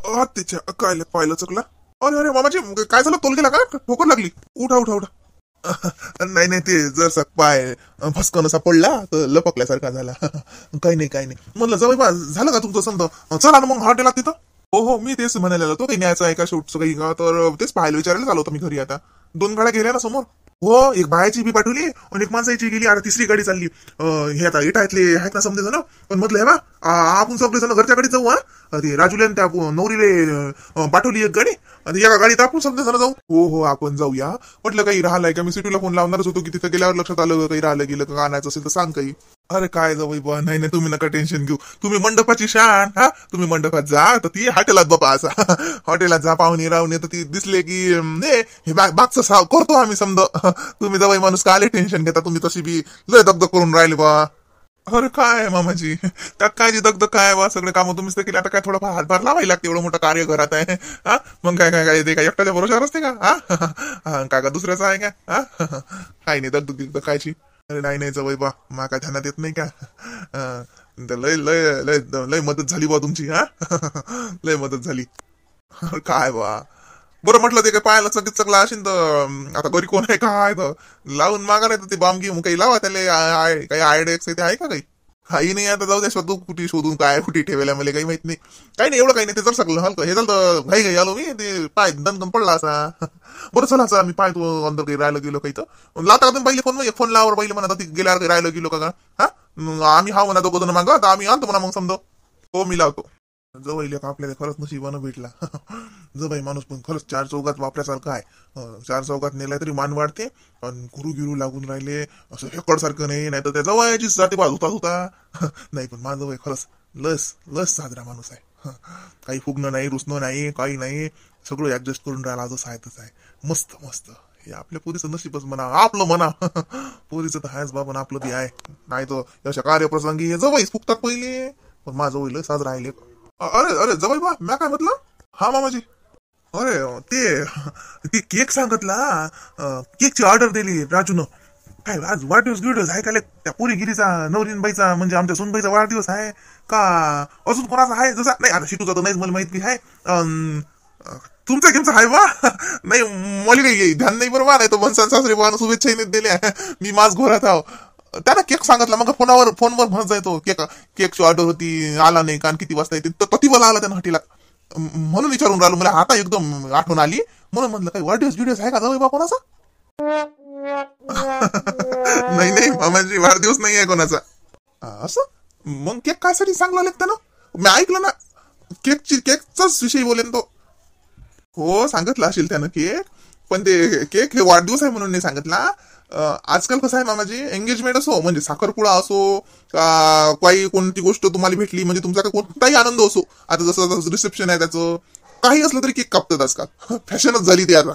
त्याच्या काय पाहिलं चुकला. अरे अरे मामाजी काय झालं, तोल गेला का, ठोकर लागली? उठा उठा उठा. नाही नाही, ते जर पाय फसकन असा पडला तर लपकल्यासारखा झाला. काही नाही काही नाही. म्हणलं जाऊ बा, झालं का तुमचं समजा, चला ना मग हॉटेलात तिथं. हो हो, मी तेच म्हणायला आलो, तो काही न्यायचा आहे का शूटचं काही का, तर तेच पाहायला विचारायला चालू होतं मी घरी. आता 2 गाड्या गेल्या ना समोर. हो, एक बायाची बी पाठवली आणि एक माणसाची गेली. आता 3री गाडी चालली. हे आता इटायतले आहेत ना समजे जण, पण म्हटलं हे बा, आपण सगळे जण घरच्या गाडीत जाऊ. ते राजूले त्या नवरीले पाठवली एक गाडी, आणि एका गाडीत आपण समजे जण जाऊ. हो हो, आपण जाऊया. म्हटलं काही राहिलाय का, मी सिटीला फोन लावणारच होतो की तिथे गेल्यावर लक्षात आलं काही राहिलं गेलं का, आणायचं असेल तर सांग काही. अरे काय जाऊ बा, नाही नाही, तुम्ही नका टेन्शन घेऊ. तुम्ही मंडपाची शान, तुम्ही मंडपात जा तर ती हॉटेलात बापा असा. हॉटेलात जा, पाहुणे रावणे तर ती दिसले की हे बागचं साव करतो आम्ही समजा. तुम्ही जवळ माणूस काय टेन्शन घेता, तुम्ही तशी बी लय दगदग करून राहिले बा. अरे काय मामाजी, त्यात काय दगदग काय बा, सगळे कामं तुम्हीच तर केले. आता काय थोडंफार हातभार लावायला लागते, एवढं मोठं कार्य घरात आहे. मग काय काय काय ते काय एकट्याच्या भरोशावर असते का? काय का दुसऱ्याचं आहे का? काही नाही दगदग कायची. अरे नाही नाही जवळ बा, मा काय ध्यानात येत नाही का? लय लय लय लय मदत झाली बा तुमची. लय मदत झाली. काय बा, बरं म्हटलं ते काय पाहायला सगळीच चगला असेल तर आता घरी कोण आहे काय तर लावून मागा, नाही तर ते बाम घेऊन काही लावा त्याला. काही आयडिया ते आहे का काही? काही नाही. आता जाऊ द्या, शोधू कुठे शोधून काय कुठे ठेवायला मला काही माहित नाही. काही नाही, एवढं काही नाही. ते जर सगळं हलकं हे झालं तर घाई घाई आलो मी, ते पाय दणकन पडला असा. बरं चला असं, मी पाहतो अंदर काही राहिलं गेलो काही तर लावता का तुम्ही पहिले फोन, फोन लावर पहिले म्हणा गेल्यावर काही राहिलं गेलो का. आम्ही म्हणा दोघं जण मागं, आता आम्ही आणतो म्हणा मग समजा. हो मी लावतो. जवळ का आपल्याला खरंच नशिबानं भेटला. जबाई माणूस पण खरंच 4 चौघात वापरासारखं आहे. 4 चौघात नेलाय तरी मान वाढते. आणि गुरु गिरू लागून राहिले असं हेकड सारखं नाही, नाही तर त्या जवळचीच जाते बा होता होता. नाही पण माझं वय खरंच लस लस साजरा माणूस आहे. काही फुगणं नाही, रुसणं नाही, काही नाही. सगळं ऍडजस्ट करून राहिला, जसं आहे तसं आहे. मस्त मस्त. हे आपल्या पोरीचं नशीबच म्हणा, आपलं म्हणा. पोरीचं तर आहेच बाबा, आपलं बी आहे. नाही तर अशा कार्यप्रसंगी हे जवळच फुगतात पहिले. पण माझं वय लय साजरा आहे. अरे अरे जवळ बा, मी काय म्हटलं? हा मामाजी, अरे ते केक सांगितला. केकची ऑर्डर दिली राजूनं. काय आज वाढदिवस गिडस आहे का? त्या पुरी गिरीचा, नवरीनबाईचा, म्हणजे आमच्या सोनबाईचा वाढदिवस आहे का अजून कोणाचा आहे? जसा नाही, आता शिटूचा तर नाहीच मला माहिती आहे. तुमचा केमचा आहे बा? नाही मला काही ध्यान नाही बरोबर. नाही तो बनसान सासरे बा शुभेच्छा नाही दिल्या. मी माझ घोरात आहो. त्याला केक सांगितला मग फोनवर म्हणत जायतो. केकची ऑर्डर होती, आला नाही का, किती वाजता येते तर किती वाला आला त्या हॉटेलात. म्हणून विचारून राहिलो, मला आता एकदम आठवण आली. म्हणून म्हणलं काही वाढदिवस आहे का जाऊ बा कोणाचा? नाही नाही मामाजी, वाढदिवस नाही आहे कोणाचा. असं मग केक कायसाठी सांगला लागतं ना? मी ऐकलं ना, केकचाच विषयी बोलेन तो. हो सांगितलं असेल त्यानं केक, पण ते केक हे वाढदिवस आहे म्हणून नाही सांगितला. आजकाल कसं आहे मामाजी, एंगेजमेंट असो म्हणजे साखरपुडा असो, काही कोणती गोष्ट तुम्हाला भेटली म्हणजे तुमचा कोणताही आनंद असो, आता जसं रिसेप्शन आहे त्याचं काही असलं तरी केक कापतात आजकाल. फॅशनच झाली ती आता.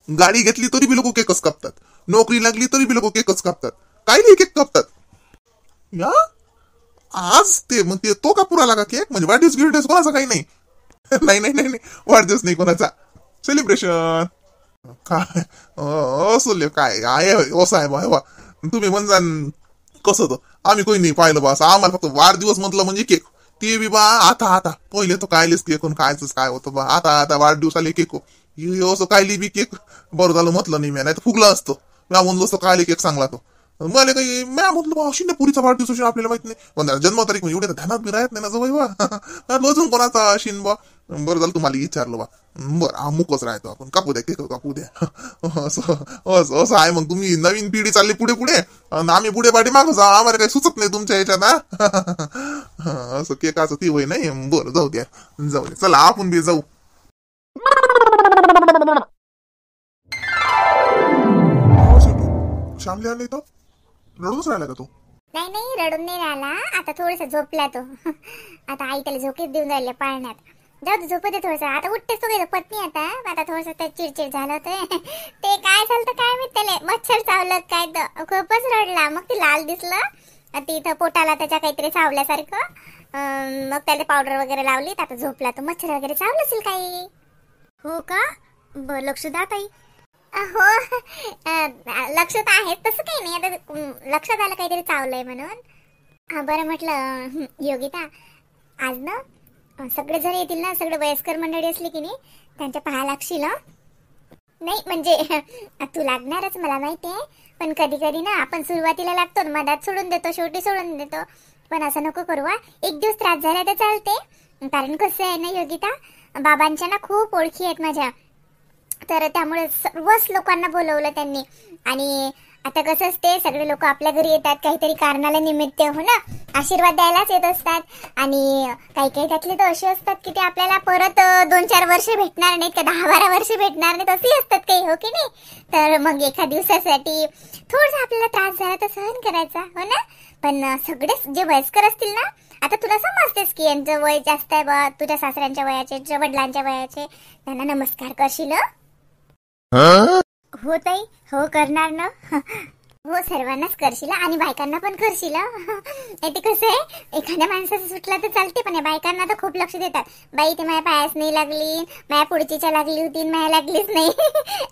गाडी घेतली तरी बी लोक केकच कापतात, नोकरी लागली तरी बी लोक केकच कापतात, काही नाही केक कापतात. या आज ते मग ते तो का पुराला का केक, म्हणजे वाढदिवस गिफ्ट कोणाचा काही नाही. नाही नाही नाही, वाढदिवस नाही कोणाचा, सेलिब्रेशन. काय असं काय आहे असं आहे बा. तुम्ही म्हणजा कसं तर आम्ही कोणी नाही पाहिलं बा असं. आम्हाला फक्त वाढदिवस म्हटलं म्हणजे केक. ते बी बा आता पहिले तो कायलेच केक कायच काय होतं बा. आता वाढदिवसाले केक असं कायली बी केक. बरं झालं म्हटलं नाही, मी नाही तर फुगला असतो. मी म्हणलो असतो कायले केक सांगला तो. मला काही मी म्हटलं बा अशी पुरीचा वाढदिवस अशी आपल्याला माहित नाही. पण जन्मतारीख म्हणजे एवढ्या ध्यानात बी राहत नाही ना जवळ बा. अजून कोणाचा अशीन बा. बरं झालं तुम्हाला विचारलं बा. बरं अमुकच राहतो आपण, कापू द्या केक कापू द्या. असं आहे. मग तुम्ही नवीन पिढी चालली पुढे पुढे, आम्ही पुढे पाठी मागू जा. आम्हाला काही सुचत नाही तुमच्या ह्याच्यात. असं केकाचं ती वय नाही. बरं जाऊ द्या चला आपण बी जाऊ. श्यामले आले तो रडूनच राहिला का तू? नाही नाही, रडून नाही राहिला. आता थोडस झोपला तो. आता आई त्याला झोकेच देऊन राहिले पाळण्यात. जाऊ दे, झोपू दे थोडस. आता उठतेच तो काही पत्नी. आता थोडस चिडचिड झालं होतं. ते काय झालं काय मी त्याला मच्छर चावलं काय तर खूपच रडला. मग ते लाल दिसलं तिथं पोटाला त्याच्या काहीतरी चावल्यासारखं. मग त्याला पावडर वगैरे लावली. आता झोपला तो. मच्छर वगैरे चावलं असेल काही. हो का? बर लक्ष द्या ताई. हो लक्षात आहे तसं काही नाही. आता लक्षात आलं काहीतरी चावलंय म्हणून. बरं म्हटलं योगिता, आज ना सगळे जण येतील ना, सगळे वयस्कर मंडळी असली की नाही त्यांच्या पाया लागशील हं? नाही म्हणजे तू लागणारच मला माहिती आहे, पण कधी कधी ना आपण सुरुवातीला लागतो आणि मधात सोडून देतो, शेवटी सोडून देतो. पण असं नको करू हा. एक दिवस त्रास झाला तर चालते, कारण कसं आहे ना योगिता, बाबांच्या ना खूप ओळखी आहेत माझ्या, तर त्यामुळे सर्वच लोकांना बोलवलं त्यांनी. आणि आता कसं असते, सगळे लोक आपल्या घरी येतात काहीतरी कारणाला निमित्त हो ना, आशीर्वाद द्यायलाच येत असतात. आणि काही काही त्यातले तर असे असतात की ते आपल्याला परत 2-4 वर्ष भेटणार नाहीत का 10-12 वर्ष भेटणार नाहीत, असेही असतात काही, हो की नाही. तर मग एका दिवसासाठी थोडासा आपल्याला त्रास झाला तर सहन करायचा हो ना. पण सगळेच जे वयस्कर असतील ना, आता तुला समजतेस की यांचं वय जास्त आहे बा, तुझ्या सासऱ्यांच्या वयाचे, वडिलांच्या वयाचे, त्यांना नमस्कार करशील हं? हो ताई, हो करणार ना. हो सर्वांनाच करशील आणि बायकांना पण करशील. ते कसं आहे, एखाद्या माणसाचं सुटला तर चालते, पण या बायकांना तर खूप लक्ष देतात. बाई ते माझ्या पायास नाही लागली, माझ्या पुढचीच्या लागली होती, माझ्या लागलीच नाही.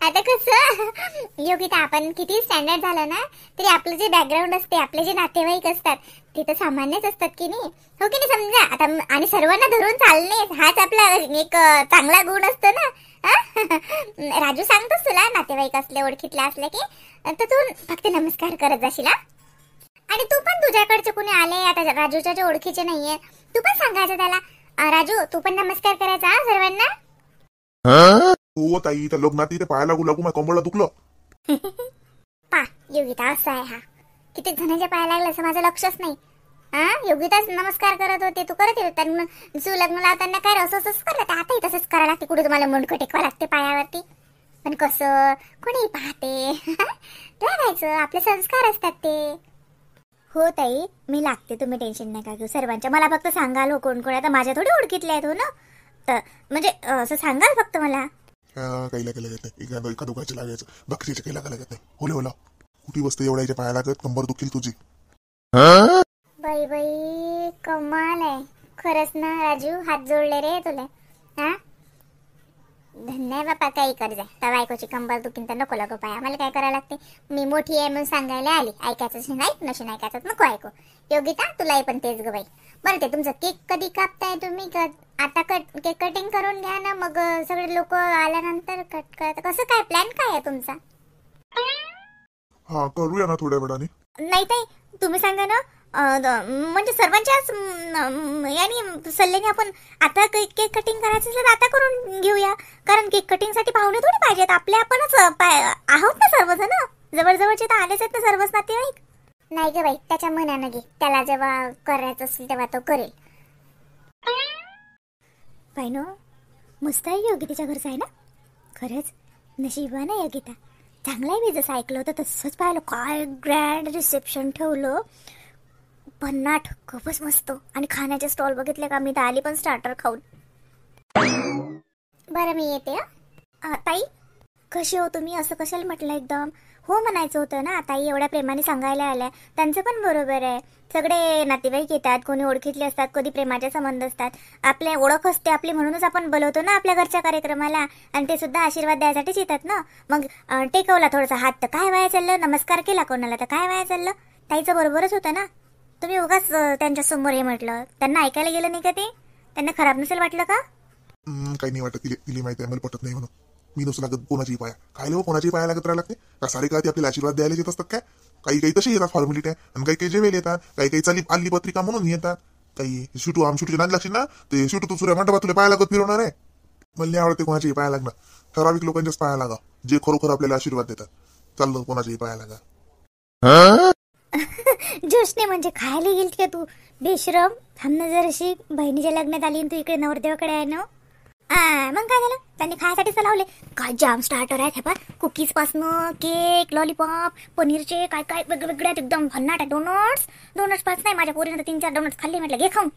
आता कसं योगिता, आपण किती स्टँडर्ड झालं ना तरी आपलं जे बॅकग्राऊंड असते, आपले जे नातेवाईक असतात ते तर सामान्यच असतात की नाही, हो की नाही. समजा आता, आणि सर्वांना धरून चालणे हाच आपला एक चांगला गुण असतो ना. राजू सांगतोस तुला, नातेवाईक असले, ओळखीतले असले की तर तू फक्त नमस्कार करत जाशील. आणि तू पण तुझ्याकडचे कुणी आले, आता राजूच्या जे ओळखीचे नाहीये, तू पण सांगायचं त्याला, राजू तू पण नमस्कार करायचा सर्वांना. हो ताई, त्या लग्नात इथे पाया लागू लागू माझ्या कंबरला दुखलं. पा योगिता असा आहे हा, किती जणांच्या पाया लागलं असं माझं लक्षच नाही. योगिताच नमस्कार करत होते, तू करत होता. तू लग्न लावताना काय असंच करत, आताही तसंच करावं लागते, कुठे तुम्हाला मुंडकं टेकवा लागते पायावरती. पण कसं कोणी पाहते, लागायचं, आपले संस्कार असतात ते. हो ताई मी लागते, तुम्ही टेन्शन नका घेऊ. सर्वांच्या मला फक्त सांगाल हो कोण कोण, आता माझ्या थोडी ओळखीतले आहेत हो ना, तर म्हणजे असं सांगाल फक्त मला. काही लागत नाही, एका दोघांचे लागायचं, बकरीचे काही लागत नाही. होले होला कुठे वस्तू एवढ्याच्या पाया लागत, कंबर दुखील तुझी. बाई बाई कमाल आहे खरंच ना राजू, हात जोडले रे तुला. धन्यवाद बापा, काही कर जाय, त्या बायकोची कंबर दुखीन तर नको लागो पाया, मला काय करायला लागते, मी मोठी आहे म्हणून सांगायला आली. ऐकायचं नाही, नशीन ऐकायचं नको ऐकू. योगिता तुलाही पण तेच ग बाई. बरं ते तुमचं केक कधी कापताय तुम्ही? आता केक कटिंग करून घ्या ना, मग सगळे लोक आल्यानंतर कट करत, कसं काय प्लॅन काय आहे तुमचा? हा करूया ना थोड्या वेळाने. नाही ताई तुम्ही सांगा ना, म्हणजे सर्वांच्याच यानी सल्ल्याने आपण आता केक कटिंग करायचं तर आता करून घेऊया, कारण केक कटिंग साठी पाहुणे थोडी पाहिजेत, आपले आपणच आहोत ना सर्वजण, जवळजवळचे तर आलेच आहेत ना सर्वच नातेवाईक. नाही ग बाई, त्याच्या मनानं घे, त्याला जेव्हा करायचं असेल तेव्हा तो करेल. पाहिनो मस्त आहे योगिताच्या घरचं आहे ना, खरंच नशिबान आहे योगिता, चांगलं आहे. मी जसं ऐकलं होतं तसंच पाहिलं, काय ग्रँड रिसेप्शन ठेवलं, भन्नाट, खूपच मस्त. आणि खाण्याचे स्टॉल बघितले का, मी तर आली पण स्टार्टर खाऊन. बरं मी येते. ताई कशी हो तुम्ही, असं कशाला म्हटलं एकदम? हो म्हणायचं होतं ना, ताई एवढ्या प्रेमाने सांगायला आल्या, त्यांचं पण बरोबर आहे. सगळे नातेवाईक येतात, कोणी ओळखीतले असतात, कधी प्रेमाचे संबंध असतात, आपल्या ओळख असते आपली, म्हणूनच आपण बोलवतो ना आपल्या घरच्या कार्यक्रमाला, आणि ते सुद्धा आशीर्वाद द्यायसाठीच येतात ना. मग टेकवला थोडासा हात तर काय वाया चाललं, नमस्कार केला कोणाला तर काय वाया चाललं. ताईचं बरोबरच होतं ना, तुम्ही उगाच त्यांच्या समोर हे म्हटलं, त्यांना ऐकायला गेलं नाही का? ते त्यांना खराब नसेल वाटलं का? काही नाही वाटत, तिला माहिती आहे मला पटत नाही म्हणून. मी नुसतं लागत कोणाची पाया, काय लो कोणाची पाया लागत राहायला लागते का? सारे काय आपल्याला आशीर्वाद द्यायला येत असतात काय? काही काही तसे येतात फॉर्मॅलिटी, आणि काही काही जेवेल येतात, काही काही चाली आली पत्रिका म्हणून येतात. काही शुटू शुटूची नांद लागशील ना, ते शुटू तू सूर्य मंडपात तुला पाया लागत फिरवणार आहे. मला नाही आवडते कोणाची पाया लागणं, ठराविक लोकांच्याच पाया लागा, जे खरोखर आपल्याला आशीर्वाद देतात. चाललं कोणाची पाया लागा. जोशने म्हणजे खायला गेल का तू बेशरम? थांबणं जराशी, बहिणीच्या लग्नात आली तू इकडे नवरदेवाकडे आहे ना. मग काय झालं, त्यांनी खायसाठी लावले काय जाम स्टार्टर आहेत, हे पण कुकीज पासनं केक, लॉलीपॉप, पनीरचे काय काय वेगवेगळे आहेत, एकदम भन्नाट आहे. डोनट्स पास नाही, माझ्या पोरीनं 3-4 डोनट्स खाल्ले, म्हटलं घे खाऊन.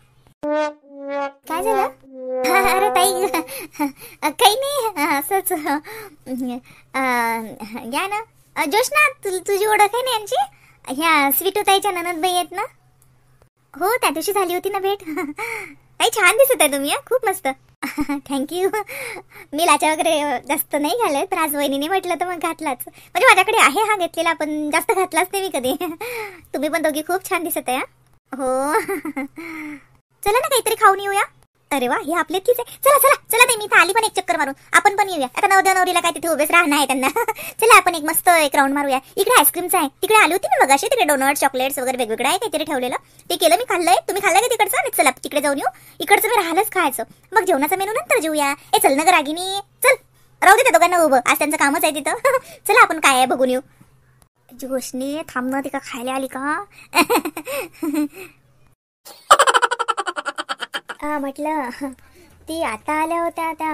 काय झालं? अरे ताई काही नाही, असंच घ्या ना. जोशना तुझी ओळख आहे ना यांची, ह्या स्वीटूताईच्या ननदबाई आहेत ना. हो त्या दिवशी झाली होती ना भेट. ताई छान दिसत आहे तुम्ही, खूप मस्त. थँक्यू. मी लाचा वगैरे जास्त नाही घालत, पण आज वहिनीने म्हटलं तर मग घातलाच, म्हणजे माझ्याकडे आहे हा घेतलेला, पण जास्त घातलाच नाही मी कधी. तुम्ही पण दोघी खूप छान दिसत आहे. हो चला ना काहीतरी खाऊन येऊया. अरे वा, हे आपले ठीक आहे. चला चला चला ताई, मी इथं आली पण एक चक्कर मारून आपण पण येऊया. आता नवऱ्या नवरीला काय तिथे उभेच राहणं आहे त्यांना. चला आपण एक मस्त एक राऊंड मारूया. इकडे आईस्क्रीमचं आहे, तिकडे आली होती मी मगाशी. तिकडे डोनट चॉकलेट्स वगैरे वेगवेगळं आहे काहीतरी ठेवलेलं. ते केलं मी, खाल्लंय. तुम्ही खाल्लंय का तिकडचं? आणि चला तिकडे जाऊन येऊ. इकडचं मी राहिलंच खायचं, मग जेवणाचा मेनू नंतर जेऊया. ए चल ना ग रागिनी, चल. राहू दे त्या दोघांना उभं, आज त्यांचं कामच आहे तिथं. चला आपण काय आहे बघून येऊ. जोशनी थांबणं, ती का खायला आली का? म्हटलं ती आता आल्या होत्या त्या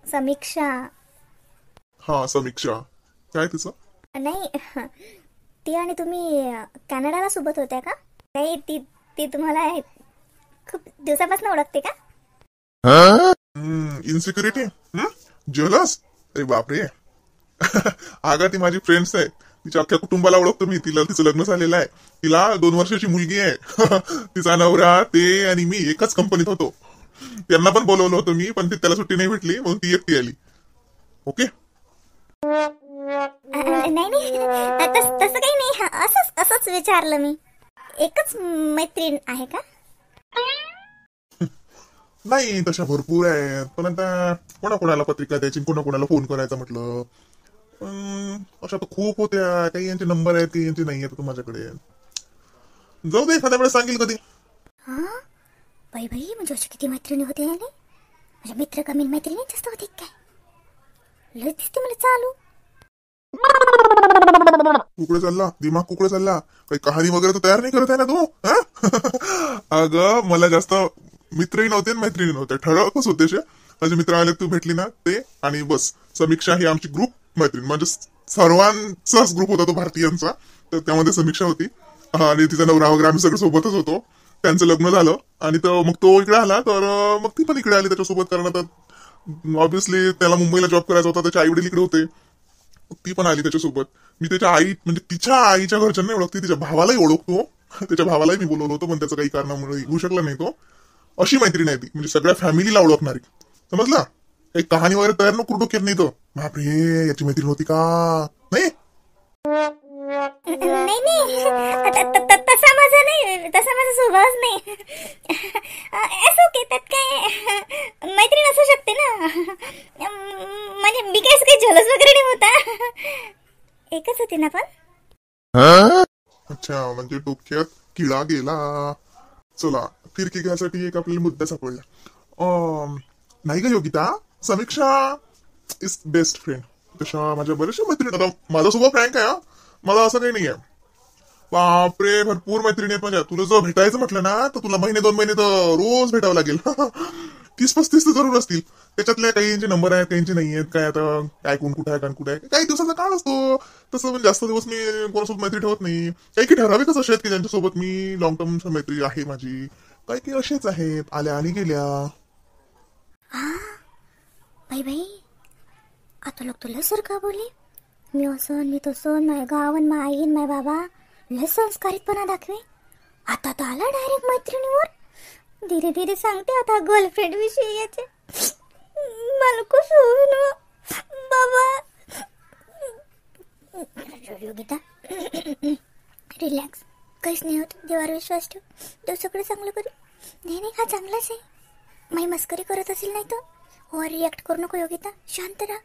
समीक्षा. हा समीक्षा, काय तिचं? नाही, ती आणि तुम्ही कॅनडाला सोबत होत्या का? नाही, ती ती तुम्हाला खूप दिवसापासून ओळखते का? Insecurity, jealous. अरे बापरे. अगं ती माझी फ्रेंड्स आहे, तिच्या अख्ख्या कुटुंबाला ओळखतो मी. तिचं लग्न झालेलं आहे, तिला 2 वर्षाची मुलगी आहे. तिचा नवरा, ते आणि मी एकाच कंपनीत होतो. त्यांना पण बोलवलं होतं मी, पण त्याला सुट्टी नाही भेटली, म्हणून ती एकटी आली. ओके. नाही नाही, तसं काही नाही, असंच विचारलं मी. एकच मैत्रीण आहे का? नाही, तशा भरपूर आहेत, पण आता कोणाकोणाला पत्रिका द्यायची, कोणाकोणाला फोन करायचा म्हटलं. अशा तर खूप होत्या. काही यांचे नंबर आहेत, काही यांचे नाही आहेत माझ्याकडे. जाऊ दे, एखाद्या वेळेस सांगेल कधी. बाई बाई, म्हणजे अशी किती मैत्रिणी होते याने? माझ्या मित्र कमी मैत्रिणी जास्त होते काय? लय दिसते मला चालू. कुकडे चालला दिमाग, कुकडे चालला? काही कहाणी वगैरे तर तयार नाही करत आहे ना तू? अगं मला जास्त मित्रही नव्हते आणि मैत्रिणी नव्हत्या, ठरावच होते. माझे मित्र आले, तू भेटली ना ते, आणि बस. समीक्षा ही आमची ग्रुप मैत्रीण, म्हणजे सर्वांचाच ग्रुप होता तो भारतीयांचा. तर त्यामध्ये समीक्षा होती आणि तिचा नवरा वगैरे, आम्ही सगळे सोबतच होतो. त्यांचं लग्न झालं आणि मग तो इकडे आला, तर मग ती पण इकडे आली त्याच्यासोबत. कारण आता ऑब्व्हियसली त्याला मुंबईला जॉब करायचा होता, त्याचे आई वडील इकडे होते. ती पण आली त्याच्यासोबत. मी त्याच्या आई, म्हणजे तिच्या आईच्या घरच्यांना ओळखते, तिच्या भावालाही ओळखतो. त्याच्या भावालाही मी बोलवलं होतं, पण त्याचं काही कारणामुळे येऊ शकला नाही तो. अशी मैत्रीण आहे ती, म्हणजे सगळ्या फॅमिलीला ओळखणारी. समजला? काही कहाणी वगैरे तयार नको डोक्यात नाही. तो बापरे, याची मैत्रीण होती का? नाही नाही नाही, तसा माझा नाही, तसा माझा स्वभावच नाही. असं ओके, त्यात काय मैत्रीण असू शकते ना. म्हणजे मी काय काही जलस वगैरे नाही होता. एकच होती ना पण. अच्छा, म्हणजे डोक्यात किडा गेला. चला, फिरकी घ्यायसाठी एक आपल्याला मुद्दा सापडला. नाही का योगिता, समीक्षा इज बेस्ट फ्रेंड. तशा माझ्या बऱ्याचशा मैत्रिणी. आता माझा स्वभाव फ्रँक आहे, मला असं काही नाही आहे. बापरे, भरपूर मैत्रिणी आहेत माझ्या. तुला जर भेटायचं म्हटलं ना, तर तुला 1-2 महिने तर रोज भेटावं लागेल. 30-35 तर जरूर असतील. त्याच्यातल्या काहींचे नंबर आहेत, काहींचे नाही आहेत. काय आता काय कोण कुठे आहे, काण कुठे आहे, काही दिवसाचा काळ असतो. तसं म्हणजे जास्त दिवस मी कोणासोबत मैत्री ठेवत नाही. काही ठराविकच असे आहेत की ज्यांच्यासोबत मी लॉंग टर्म मैत्री आहे माझी. काही असेच आहेत, आल्या आणि गेल्या. बाई बाई, आता लोक तुला सर का बोलले? मी असं, मी तसं, माझ्या गावन, माझ्या आईन, माझ्या बाबा लय संस्कारितपणा दाखवे. आता तर आला डायरेक्ट मैत्रिणीवर. धीरे धीरे सांगते आता गर्लफ्रेंड विषयी याचे. मला कसं होईन बाबा. योगिता, रिलॅक्स, काहीच नाही होत. देवावर विश्वास ठेव, देव सगळं चांगलं करू. नाही नाही, हा चांगलाच आहे. माई मस्करी करत असेल नाही तर. ओव्हर रिॲक्ट करू नको योगिता, शांत राहा.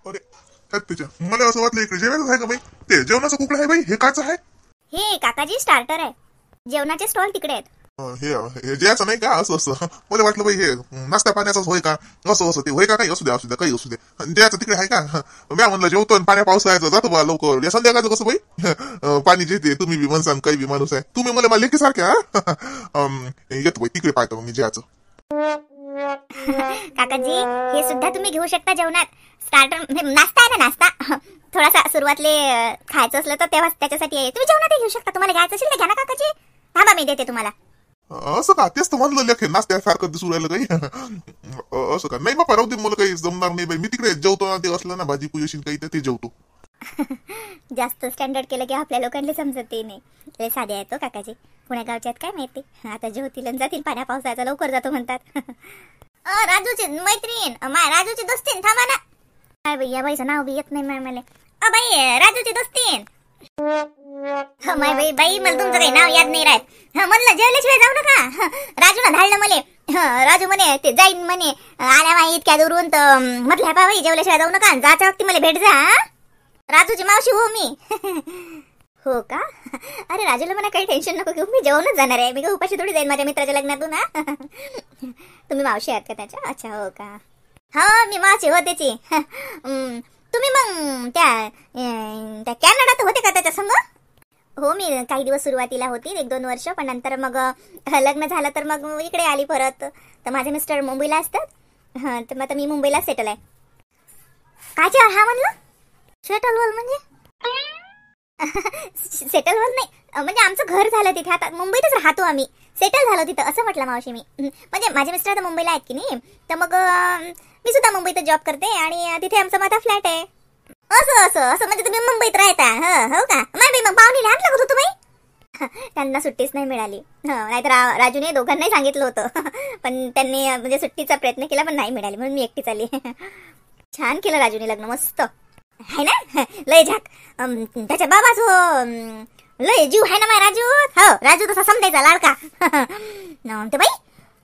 अरे त्याच्या मला असं वाटलं इकडे जेवायचं आहे का बाई? ते जेवणाचं कुकडं आहे बाई, हे काच आहे? हे काकाजी स्टार्टर आहे. जेवणाचे स्टॉल तिकडे आहेत. हे जेवायचं नाही का? असं असं मला वाटलं बाई, हे नाश्ता पाण्याचाच होय का? असं ते होय का? काही असू द्या काही असू द्या. जेवायचं तिकडे आहे का? म्या म्हणलं जेवतो आणि पाण्या पावसाळ्याचं जातो बा लवकर. या संध्याकाळचं कसं बाई? पाणी जेते तुम्ही बी म्हणसान, काही बी माणूस आहे तुम्ही. मला लेखी सारख्या. येतो बाई तिकडे, पाहतो मी जेवायचं. काकाजी, हे सुद्धा तुम्ही घेऊ शकता जेवणात. स्टार्टर नाश्ता आहे ना, नाश्ता थोडासा सुरुवातले खायचं असलं तर तेव्हा त्याच्यासाठी आहे. तुम्ही जेवणात घेऊ शकता. तुम्हाला घ्यायचं असेल तर घ्या ना काकाजी. थांबा, मी देते तुम्हाला. असं का? तेच तर म्हणलं लेखे नाश्त्यासारखं दिसू राहिलं काही. असं का? नाही बापा, राहू दे, मला काही जमणार नाही बाई. मी तिकडे जेवतो ना, ते असलं ना भाजी पुजेशील काही तर ते जेवतो. जास्त स्टँडर्ड केलं की आपल्या लोकांना समजत नाही. लय साधे आहेत तो काकाजी. पुण्या गावच्यात काय माहिती, आता जेवतील आणि जातील. पाण्या पावसाचा लवकर जातो म्हणतात. राजूची मैत्रीण, राजूची दोस्तीन, थांबा ना. काय बाई, या बाईचं नाव बी येत नाही मला. बाई, राजूची दोस्तीन. माय बाई बाई, मला तुमचं काही नाव याद नाही राहत. म्हणलं जेवल्याशिवाय जाऊ नका. राजूला धाडलं मले. राजू म्हणे ते जाईन म्हणे, आल्या माई इतक्या दूरून, तर म्हटलं पा बाई जेवल्याशिवाय जाऊ नका, जाच्या वक्ती मला भेट जा. राजूची मावशी हो मी. हो का? अरे राजूला म्हणा काही टेन्शन नको घेऊ, मी जेवणच जाणार आहे. मी काय उपाशी थोडी जाईन माझ्या मित्राच्या लग्नातून. तुम्ही मावशी आहात का त्याच्या? अच्छा हो का? हा मी मावशी हो त्याची. तुम्ही मग त्या कॅनडात होते का त्याच्या संग? हो मी काही दिवस सुरुवातीला होती, 1-2 वर्ष, पण नंतर मग लग्न झालं तर मग इकडे आली परत. तर माझे मिस्टर मुंबईला असतात. तर मग आता मी मुंबईला सेटल आहे. कायच्या हा म्हणलं सेटल होल म्हणजे? सेटल होल नाही, म्हणजे आमचं घर झालं तिथे, आता मुंबईतच राहतो आम्ही, सेटल झालो तिथं असं म्हटलं मावशी मी. म्हणजे माझे मिस्टर आता मुंबईला आहेत की नाही, तर मग मी सुद्धा मुंबईतच जॉब करते आणि तिथे आमचा माझा फ्लॅट आहे. असं असं असं म्हणजे तुम्ही मुंबईत राहता? हो का? नाही मग पाहुणे आणलं का तुम्ही? त्यांना सुट्टीच नाही मिळाली. नाहीतर राजूने दोघांनाही सांगितलं होतं. पण त्यांनी म्हणजे सुट्टीचा प्रयत्न केला पण नाही मिळाली, म्हणून मी एकटीच आली. छान केलं राजूने लग्न, मस्त आहे ना. लय झाक त्याच्या बाबाच हो, लय जीव आहे ना माय राजू. हो राजू तसा समजायचा लाडका. ते बाई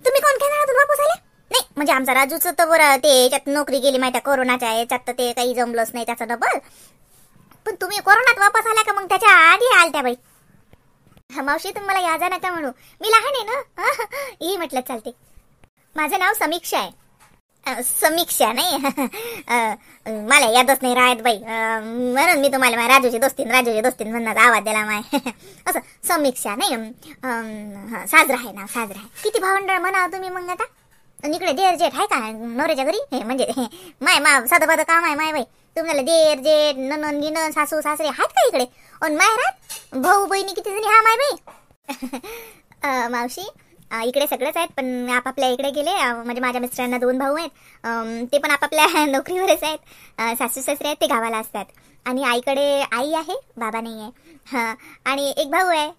तुम्ही कोण कॅनडातून वापस आले? नाही म्हणजे आमचा राजूच तर बरं ते याच्यात नोकरी गेली माहिती, कोरोनाच्या याच्यात, तर ते काही जमलंच नाही त्याचं डबल. पण तुम्ही कोरोनात वापस आल्या का मग त्याच्या आधी आलत्या बाई? मावशी तुम्हाला या जा नका म्हणू, मी लहान आहे ना. ही म्हटलं चालते. माझं नाव समीक्षा आहे. समीक्षा नाही. मला यादच नाही राहत बाई, म्हणून मी तुम्हाला राजूची दोस्तीन म्हणण्याचा आवाज दिला माय. असं समीक्षा नाही. साजरा आहे नाव, साजरा आहे. किती भावंड म्हणा तुम्ही मग आता? इकडे देर जेठ आहे का नवऱ्याच्या घरी? हे म्हणजे माय साधं बाधं काम आहे माय बाई. तुम्हाला देर जेठ ननन गिनन सासू सासरे आहेत का इकडे? आणि माहेरात भाऊ बहिणी किती जणी हा माय बाई? मावशी इकडे सगळेच आहेत, पण आपापल्या इकडे गेले. म्हणजे माझ्या मिस्टरांना 2 भाऊ आहेत, ते पण आपापल्या नोकरीवरच आहेत. सासू सासरे आहेत ते गावाला असतात. आणि आईकडे आई आहे, बाबा नाही आहे. आणि एक भाऊ आहे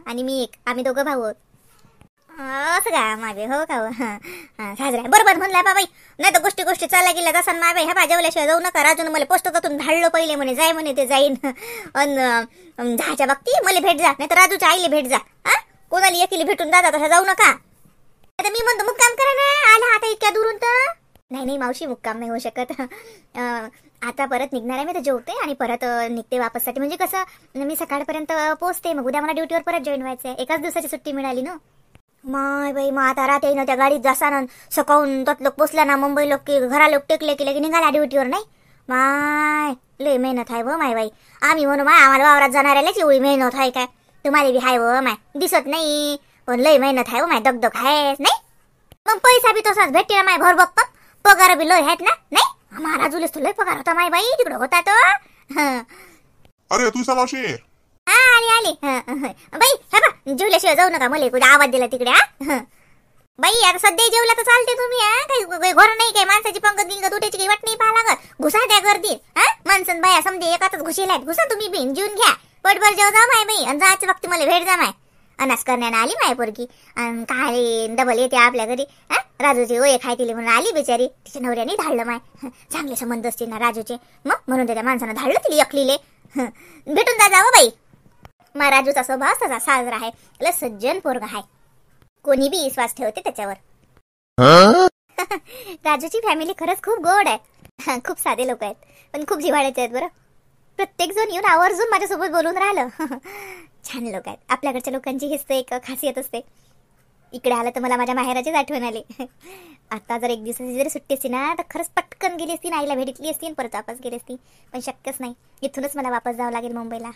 आणि मी एक, आम्ही 2 भाऊ आहोत. असं का माय बाई? हो का? साजरा आहे बरोबर म्हणलाय बाबाई. नाही तर गोष्टी चालल्या गेल्या जसा माय बाई. हा जेवल्याशिवाय जाऊ नका. राजून मला पोस्टातून धाडलं पहिले, म्हणे जाय म्हणे ते जाईन. अन जायच्या बाबती मला भेट जा, नाही तर राजूच्या आईला भेट जा. कोणाला एकीला भेटून दादा तसा जाऊ नका. आता मी म्हणतो मुक्काम करा ना, आला आता इतक्या दुरून तर. नाही मावशी मुक्काम नाही होऊ शकत. आता परत निघणार आहे मी, तर जेवते आणि परत निघते वापससाठी. म्हणजे कसं मी सकाळपर्यंत पोहोचते, मग उद्या मला ड्युटीवर परत जॉईन व्हायचं आहे. एकाच दिवसाची सुट्टी मिळाली ना माय बाई. मग आता राहते ना त्या गाडीत जासाना, सकाळून तत लोक पोचला ना, मुंबई लोक की घरा लोक टेकले की निघाला ड्युटीवर. नाही माय लय मेहनत आहे व माय बाई. आम्ही म्हणू माय आम्हाला वावरात जाणाऱ्यालाच एवढी मेहनत आहे काय? तुम्हाला बी हाय व माय, दिसत नाही पण लय मेहनत आहे व माय, दगदग आहे नाही. मग पैसा बी तसाच भेटते ना माय भर बघ, पगार बी लय आहेत ना. नाही महाराज जुलेस तो लय पगार होता माय बाई, तिकडे होता तो. अरे तू मावशी आली बाई. हे बा जेवल्याशिवाय जाऊ नका, मला कुठे आवाज दिला तिकडे. बाई आता सध्या जेवला तर चालते तुम्ही. काही घोर नाही काय, माणसाची पंगत गिंगत उठायची काही वाट नाही पाहा लागत. घुसा त्या गर्दीत. माणसं बाया समजे एकातच घुसेला आहेत. घुसा तुम्ही बी, जेवून घ्या, पोटभर जेव जा माय बाई. आणि जायचं वक्त मला भेट जा माय. अनास करण्यानं आली माय पोरगी, काय डबल येते आपल्या घरी. राजूची ओये खाय तिले म्हणून आली बिचारी. तिच्या नवऱ्याने धाडलं माय. चांगले संबंध असतील ना राजूचे, मग म्हणून त्या माणसानं धाडलं तिला एकलीले. भेटून जा जावं बाई. मा राजूचा स्वभाव तसा साजरा आहे, लय सज्जन पोरगा आहे. कोणी बी विश्वास ठेवते त्याच्यावर. राजूची फॅमिली खरंच खूप गोड आहे. खूप साधे लोक आहेत, पण खूप जिव्हाळ्याचे आहेत बरं. प्रत्येक जण येऊन आवर्जून माझ्यासोबत बोलून राहिलं. छान लोक आहेत. आपल्याकडच्या लोकांची हीच एक खासियत असते. इकडे आलं तर मला माझ्या माहेराचीच आठवण आली. आता जर 1 दिवसाची जरी सुट्टी असती ना, तर खरंच पटकन गेली असती, आईला भेटली असती, परत वापस गेली असती. पण शक्यच नाही. इथूनच मला वापस जावं लागेल मुंबईला.